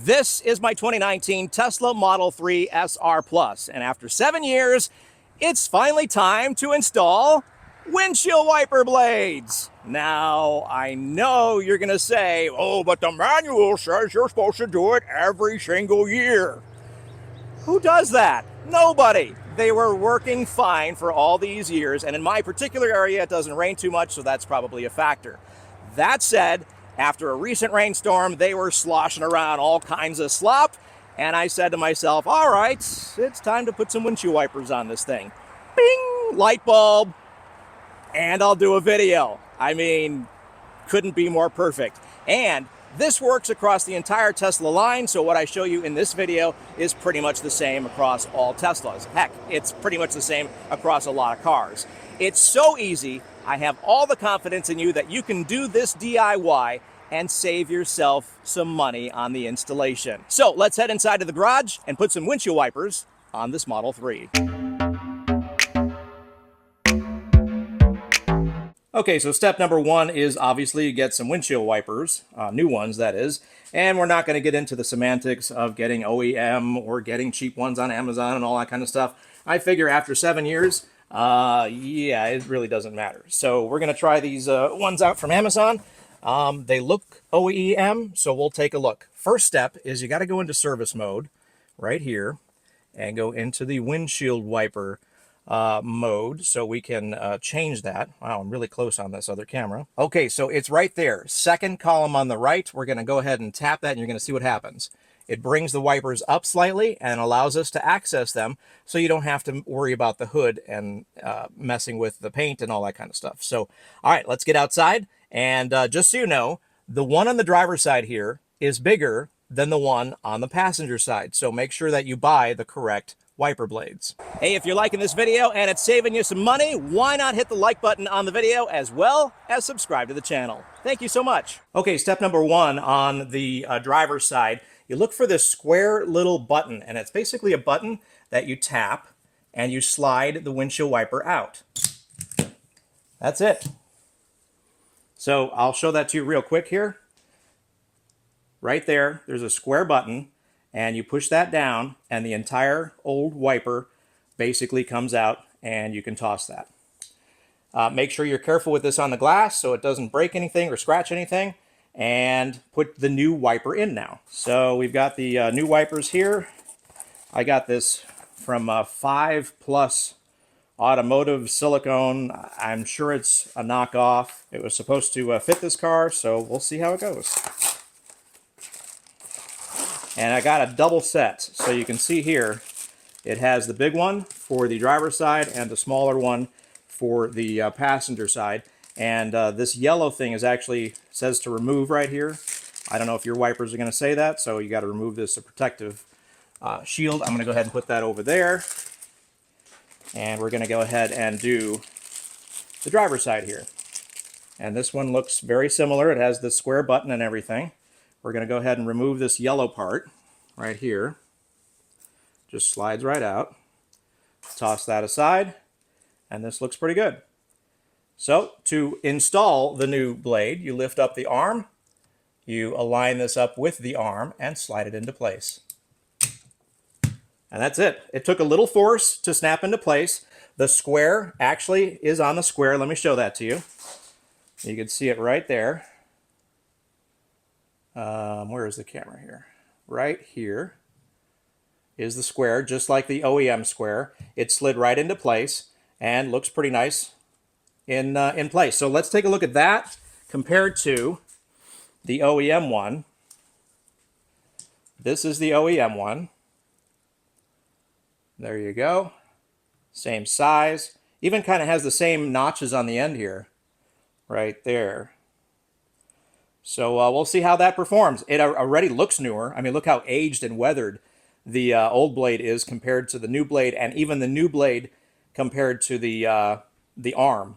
This is my 2019 Tesla Model 3 SR Plus, and after 7 years, it's finally time to install windshield wiper blades. Now, I know you're gonna say, oh, but the manual says you're supposed to do it every single year. Who does that? Nobody. They were working fine for all these years, and in my particular area, it doesn't rain too much, so that's probably a factor. That said, after a recent rainstorm, they were sloshing around all kinds of slop, and I said to myself, all right, it's time to put some windshield wipers on this thing. Bing! Light bulb, and I'll do a video. I mean, couldn't be more perfect. And this works across the entire Tesla line, so what I show you in this video is pretty much the same across all Teslas. Heck, it's pretty much the same across a lot of cars. It's so easy. I have all the confidence in you that you can do this DIY and save yourself some money on the installation. So let's head inside to the garage and put some windshield wipers on this Model 3. Okay, so step number one is obviously get some windshield wipers, new ones that is, and we're not going to get into the semantics of getting OEM or getting cheap ones on Amazon and all that kind of stuff. I figure after 7 years, yeah, it really doesn't matter. So we're going to try these ones out from Amazon. They look OEM, so we'll take a look. First step is you got to go into service mode right here and go into the windshield wiper mode so we can change that. Wow, I'm really close on this other camera. Okay, so it's right there. Second column on the right. We're going to go ahead and tap that and you're going to see what happens. It brings the wipers up slightly and allows us to access them so you don't have to worry about the hood and messing with the paint and all that kind of stuff. So, all right, let's get outside. And just so you know, the one on the driver's side here is bigger than the one on the passenger side. So make sure that you buy the correct wiper blades. Hey, if you're liking this video and it's saving you some money, why not hit the like button on the video as well as subscribe to the channel. Thank you so much. Okay, step number one on the driver's side. You look for this square little button, and it's basically a button that you tap and you slide the windshield wiper out. That's it. So I'll show that to you real quick here. Right there, there's a square button, and you push that down, and the entire old wiper basically comes out, and you can toss that. Make sure you're careful with this on the glass so it doesn't break anything or scratch anything. And put the new wiper in now. So we've got the new wipers here. I got this from 5 Plus Automotive Silicone. I'm sure it's a knockoff. It was supposed to fit this car, so we'll see how it goes. And I got a double set, so you can see here it has the big one for the driver's side and the smaller one for the passenger side. And this yellow thing is actually says to remove right here. I don't know if your wipers are going to say that, so you got to remove this protective shield. I'm going to go ahead and put that over there. And we're going to go ahead and do the driver's side here. And this one looks very similar. It has the square button and everything. We're going to go ahead and remove this yellow part right here. Just slides right out. Toss that aside. And this looks pretty good. So to install the new blade, you lift up the arm, you align this up with the arm, and slide it into place. And that's it. It took a little force to snap into place. The square actually is on the square. Let me show that to you. You can see it right there. Where is the camera here? Right here is the square, just like the OEM square. It slid right into place and looks pretty nice in place. So let's take a look at that compared to the OEM one. This is the OEM one. There you go. Same size. Even kind of has the same notches on the end here. Right there. So we'll see how that performs. It already looks newer. I mean, look how aged and weathered the old blade is compared to the new blade, and even the new blade compared to the arm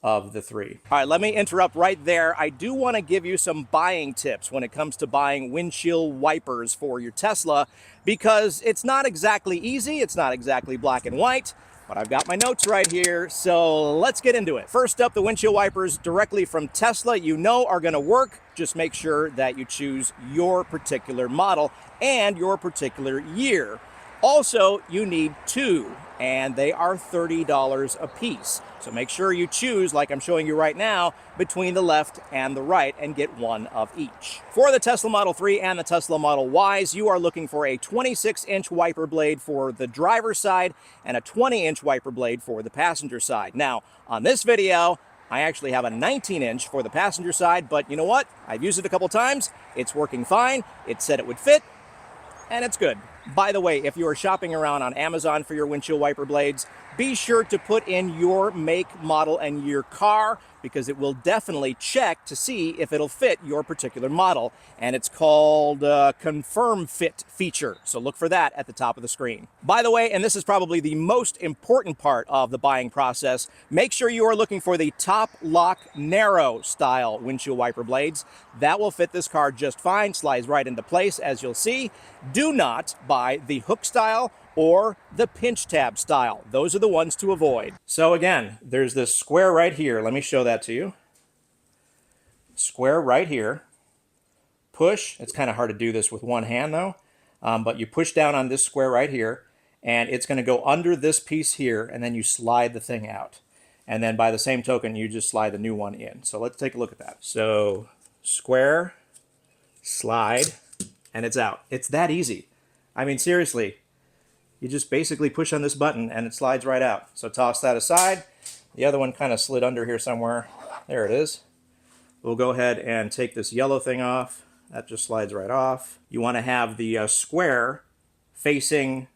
of the three. All right, let me interrupt right there. I do want to give you some buying tips when it comes to buying windshield wipers for your Tesla, because it's not exactly easy. It's not exactly black and white. but I've got my notes right here, so let's get into it. First up, the windshield wipers directly from Tesla, you know are going to work. Just make sure that you choose your particular model and your particular year. Also, you need two, and they are $30 a piece. So make sure you choose, like I'm showing you right now, between the left and the right and get one of each. For the Tesla Model 3 and the Tesla Model Ys, you are looking for a 26-inch wiper blade for the driver's side and a 20-inch wiper blade for the passenger side. Now, on this video, I actually have a 19-inch for the passenger side, but you know what? I've used it a couple times. It's working fine. It said it would fit, and it's good. By the way, if you are shopping around on Amazon for your windshield wiper blades, be sure to put in your make, model, and your car, because it will definitely check to see if it'll fit your particular model. And it's called Confirm Fit feature. So look for that at the top of the screen. By the way, and this is probably the most important part of the buying process, make sure you are looking for the top lock narrow style windshield wiper blades. That will fit this car just fine, slides right into place, as you'll see. Do not buy the hook style or the pinch tab style. Those are the ones to avoid. So again, there's this square right here. Let me show that to you. Square right here. Push. It's kind of hard to do this with one hand though, but you push down on this square right here, and it's going to go under this piece here, and then you slide the thing out. And then by the same token, you just slide the new one in. So let's take a look at that. So square, slide, and it's out. It's that easy. I mean, seriously. You just basically push on this button and it slides right out. So toss that aside. The other one kind of slid under here somewhere. There it is. We'll go ahead and take this yellow thing off. That just slides right off. You want to have the square facing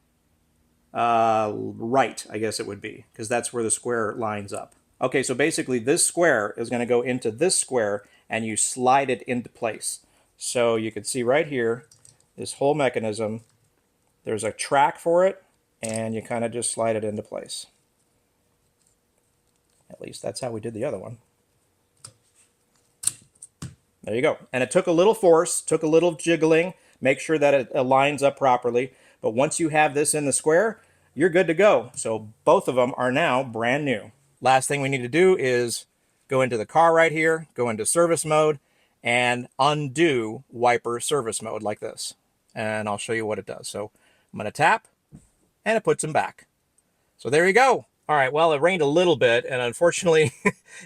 right, I guess it would be, because that's where the square lines up. Okay, so basically this square is going to go into this square and you slide it into place. So you can see right here, this whole mechanism, there's a track for it, and you kind of just slide it into place. At least that's how we did the other one. There you go. And it took a little force, took a little jiggling, make sure that it lines up properly. But once you have this in the square, you're good to go. So both of them are now brand new. Last thing we need to do is go into the car right here, go into service mode, and undo wiper service mode like this. And I'll show you what it does. So I'm going to tap, and it puts them back. So there you go. All right, well, it rained a little bit, and unfortunately,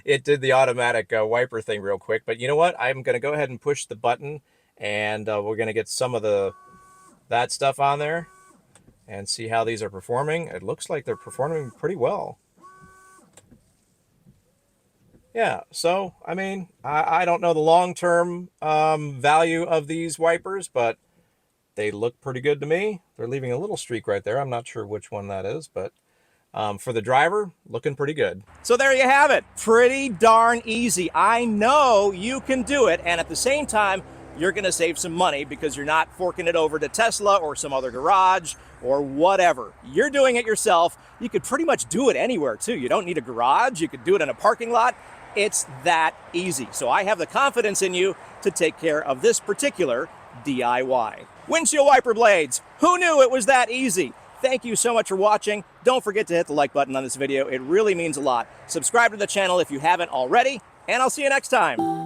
it did the automatic wiper thing real quick. But you know what? I'm going to go ahead and push the button, and we're going to get some of that stuff on there and see how these are performing. It looks like they're performing pretty well. Yeah, so, I mean, I don't know the long-term value of these wipers, but they look pretty good to me. They're leaving a little streak right there. I'm not sure which one that is, but for the driver, looking pretty good. So there you have it. Pretty darn easy. I know you can do it, and at the same time, you're going to save some money because you're not forking it over to Tesla or some other garage or whatever. You're doing it yourself. You could pretty much do it anywhere, too. You don't need a garage. You could do it in a parking lot. It's that easy. So I have the confidence in you to take care of this particular DIY. Windshield wiper blades. Who knew it was that easy? Thank you so much for watching. Don't forget to hit the like button on this video. It really means a lot. Subscribe to the channel if you haven't already, and I'll see you next time.